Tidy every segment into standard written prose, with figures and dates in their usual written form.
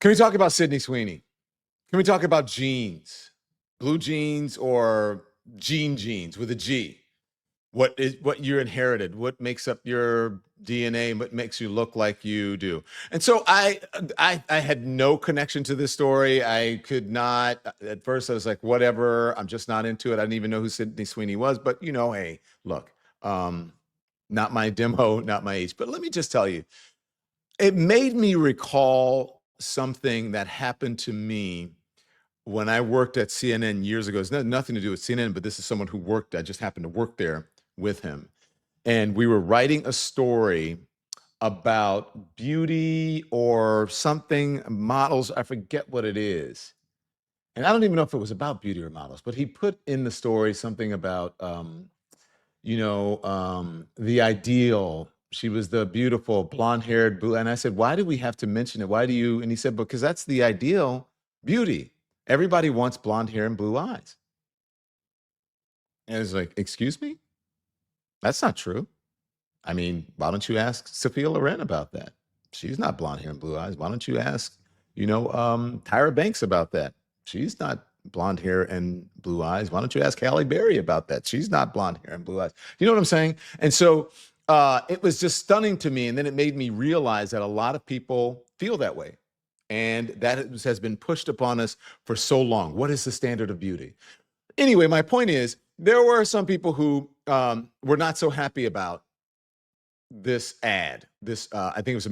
Can we talk about Sydney Sweeney? Can we talk about jeans, blue jeans or jeans with a G? What you inherited? What makes up your DNA? What makes you look like you do? And so I had no connection to this story. I could not at first. I was like, whatever. I'm just not into it. I didn't even know who Sydney Sweeney was. But hey, look, um, not my demo, not my age. But let me just tell you, it made me recall something that happened to me when I worked at CNN years ago. It's nothing to do with CNN, but this is someone who worked. I just happened to work there with him. And we were writing a story about beauty or something, models. I forget what it is. And I don't even know if it was about beauty or models, but he put in the story something about, the ideal. She was the beautiful blonde haired blue. And I said, why do we have to mention it? Why do you? And he said, because that's the ideal beauty. Everybody wants blonde hair and blue eyes. And it's like, excuse me? That's not true. I mean, why don't you ask Sophia Loren about that? She's not blonde hair and blue eyes. Why don't you ask, Tyra Banks about that? She's not blonde hair and blue eyes. Why don't you ask Halle Berry about that? She's not blonde hair and blue eyes. You know what I'm saying? And so it was just stunning to me. And then it made me realize that a lot of people feel that way. And that has been pushed upon us for so long. What is the standard of beauty? Anyway, my point is, there were some people who were not so happy about this ad. I think it was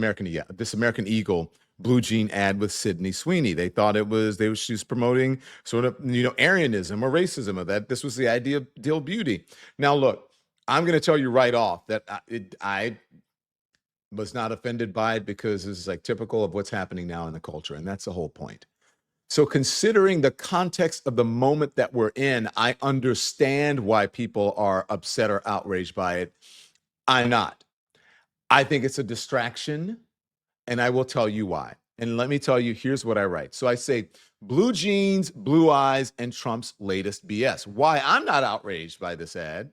this American Eagle blue jean ad with Sydney Sweeney. They thought she was promoting sort of, Aryanism or racism, or that this was the ideal beauty. Now, look, I'm going to tell you right off that I was not offended by it, because this is like typical of what's happening now in the culture. And that's the whole point. So considering the context of the moment that we're in, I understand why people are upset or outraged by it. I'm not. I think it's a distraction, and I will tell you why. And let me tell you, here's what I write. So I say, blue jeans, blue eyes, and Trump's latest BS. Why I'm not outraged by this ad,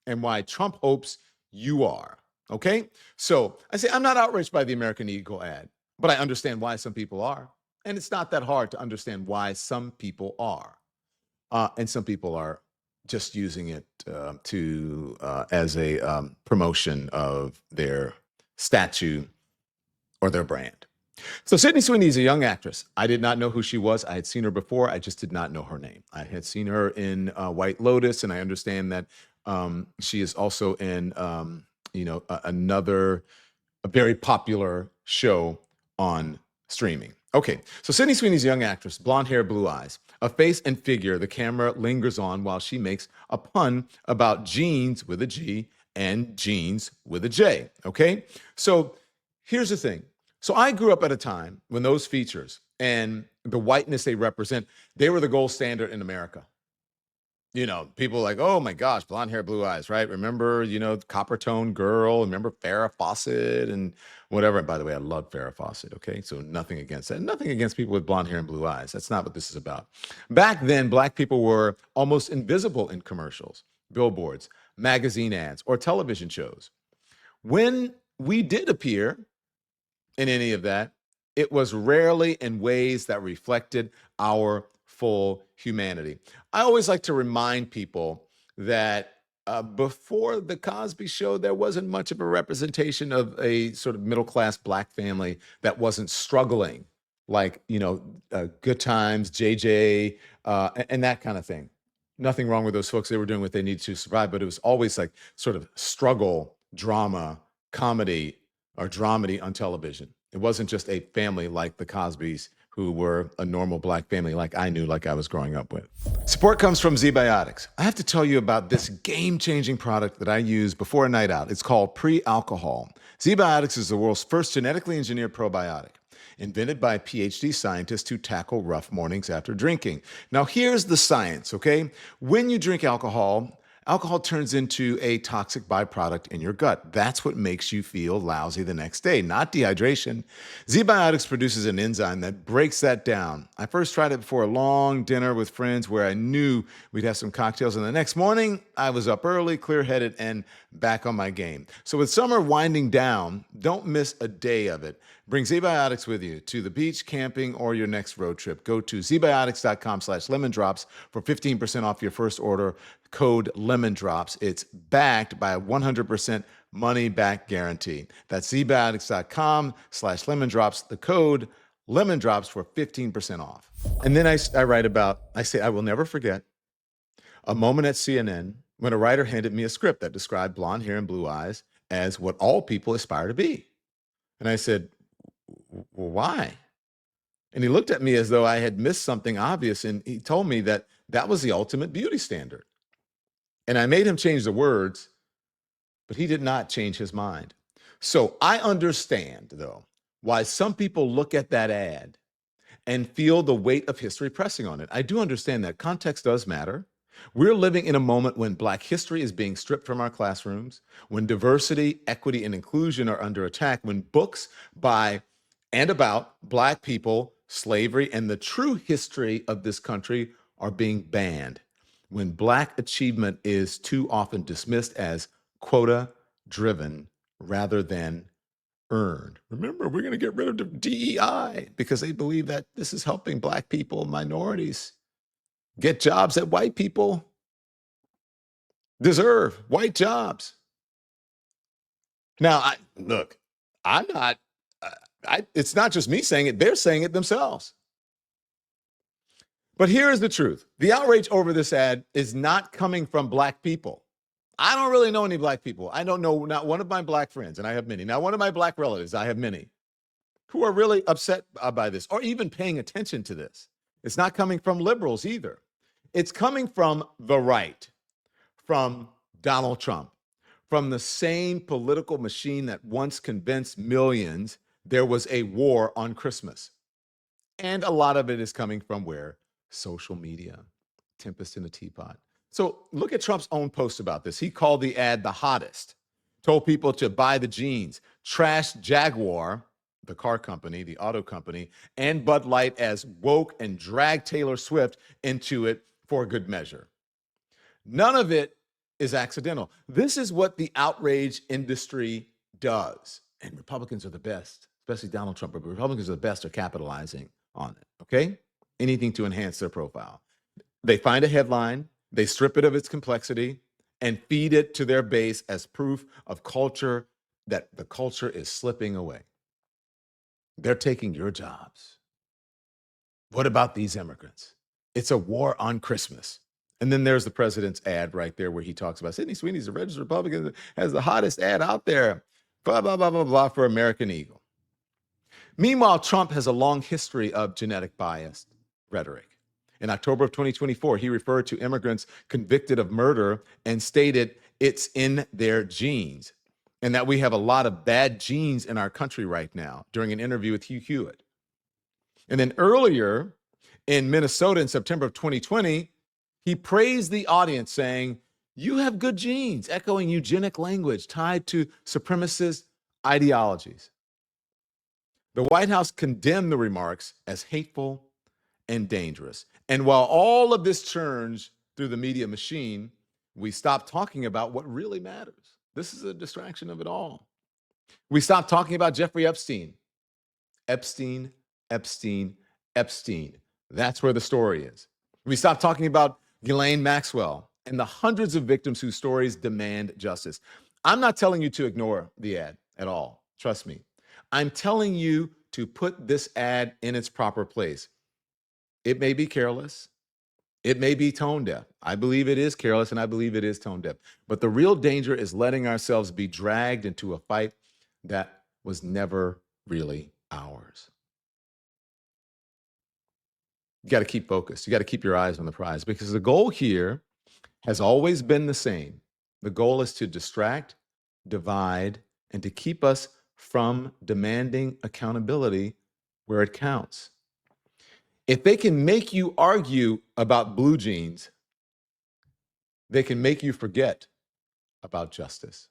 and why Trump hopes you are. Okay? So I say, I'm not outraged by the American Eagle ad, but I understand why some people are. And it's not that hard to understand why some people are. And some people are just using it as a promotion of their statue or their brand. So Sydney Sweeney is a young actress. I did not know who she was. I had seen her before. I just did not know her name. I had seen her in White Lotus, and I understand that she is also in, another very popular show on streaming. Okay, so Sydney Sweeney's a young actress, blonde hair, blue eyes, a face and figure the camera lingers on while she makes a pun about jeans with a G and jeans with a J. Okay, so here's the thing. So I grew up at a time when those features and the whiteness they represent, they were the gold standard in America. People like, oh my gosh, blonde hair, blue eyes, right? Remember, Copper Tone Girl, remember Farrah Fawcett and whatever. By the way, I love Farrah Fawcett, okay? So nothing against that. Nothing against people with blonde hair and blue eyes. That's not what this is about. Back then, Black people were almost invisible in commercials, billboards, magazine ads, or television shows. When we did appear in any of that, it was rarely in ways that reflected our full humanity. I always like to remind people that before the Cosby Show, there wasn't much of a representation of a sort of middle-class Black family that wasn't struggling, like, Good Times, JJ, and that kind of thing. Nothing wrong with those folks. They were doing what they needed to survive, but it was always like sort of struggle, drama, comedy, or dramedy on television. It wasn't just a family like the Cosbys, who were a normal Black family like I knew, like I was growing up with. Support comes from Zbiotics. I have to tell you about this game-changing product that I use before a night out. It's called Pre-Alcohol. Zbiotics is the world's first genetically engineered probiotic, invented by PhD scientists to tackle rough mornings after drinking. Now, here's the science, okay? When you drink alcohol turns into a toxic byproduct in your gut. That's what makes you feel lousy the next day, not dehydration. Zbiotics produces an enzyme that breaks that down. I first tried it before a long dinner with friends where I knew we'd have some cocktails, and the next morning I was up early, clear-headed, and back on my game. So with summer winding down, don't miss a day of it. Bring Zbiotics with you to the beach, camping, or your next road trip. Go to zbiotics.com/lemondrops for 15% off your first order. Code lemondrops. It's backed by a 100% money back guarantee. That's zbiotics.com/lemondrops. The code lemondrops for 15% off. And then I write about, I say, I will never forget a moment at CNN when a writer handed me a script that described blonde hair and blue eyes as what all people aspire to be. And I said, well, why? And he looked at me as though I had missed something obvious. And he told me that that was the ultimate beauty standard. And I made him change the words, but he did not change his mind. So I understand, though, why some people look at that ad and feel the weight of history pressing on it. I do understand that context does matter. We're living in a moment when Black history is being stripped from our classrooms, when diversity, equity, and inclusion are under attack, when books by and about Black people, slavery, and the true history of this country are being banned, when Black achievement is too often dismissed as quota-driven rather than earned. Remember, we're going to get rid of the DEI because they believe that this is helping Black people, minorities get jobs that white people deserve, white jobs. Now, look, I'm not, it's not just me saying it, they're saying it themselves. But here is the truth. The outrage over this ad is not coming from Black people. I don't really know any Black people. I don't know, not one of my Black friends, and I have many. Now, one of my Black relatives, I have many, who are really upset by this or even paying attention to this. It's not coming from liberals either. It's coming from the right, from Donald Trump, from the same political machine that once convinced millions there was a war on Christmas. And a lot of it is coming from where? Social media, tempest in a teapot. So look at Trump's own post about this. He called the ad the hottest, told people to buy the jeans, trashed Jaguar, the car company, the auto company, and Bud Light as woke, and dragged Taylor Swift into it for good measure. None of it is accidental. This is what the outrage industry does. And Republicans are the best, especially Donald Trump, but Republicans are the best at capitalizing on it, okay? Anything to enhance their profile. They find a headline, they strip it of its complexity, and feed it to their base as proof of culture, that the culture is slipping away. They're taking your jobs. What about these immigrants? It's a war on Christmas. And then there's the president's ad right there where he talks about Sydney Sweeney's a registered Republican, has the hottest ad out there, blah, blah, blah, blah, blah, for American Eagle. Meanwhile, Trump has a long history of genetic bias rhetoric. In October of 2024, he referred to immigrants convicted of murder and stated it's in their genes, and that we have a lot of bad genes in our country right now, during an interview with Hugh Hewitt. And then earlier in Minnesota in September of 2020, he praised the audience saying, you have good genes, echoing eugenic language tied to supremacist ideologies. The White House condemned the remarks as hateful and dangerous. And while all of this churns through the media machine, we stop talking about what really matters. This is a distraction of it all. We stop talking about Jeffrey Epstein. Epstein, Epstein, Epstein. That's where the story is. We stop talking about Ghislaine Maxwell and the hundreds of victims whose stories demand justice. I'm not telling you to ignore the ad at all. Trust me. I'm telling you to put this ad in its proper place. It may be careless. It may be tone deaf. I believe it is careless, and I believe it is tone deaf. But the real danger is letting ourselves be dragged into a fight that was never really ours. You got to keep focused. You got to keep your eyes on the prize, because the goal here has always been the same. The goal is to distract, divide, and to keep us from demanding accountability where it counts. If they can make you argue about blue jeans, they can make you forget about justice.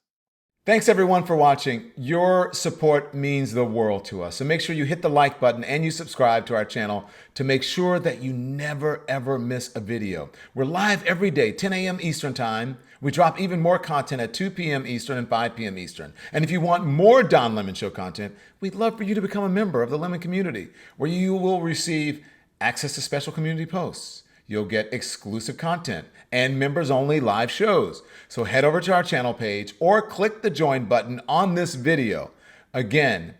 Thanks everyone for watching. Your support means the world to us. So make sure you hit the like button and you subscribe to our channel to make sure that you never ever miss a video. We're live every day, 10 a.m. Eastern Time, We drop even more content at 2 p.m. Eastern and 5 p.m. Eastern. And if you want more Don Lemon Show content, we'd love for you to become a member of the Lemon community, where you will receive access to special community posts. You'll get exclusive content and members-only live shows. So head over to our channel page or click the join button on this video. Again,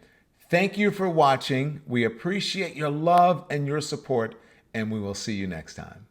thank you for watching. We appreciate your love and your support, and we will see you next time.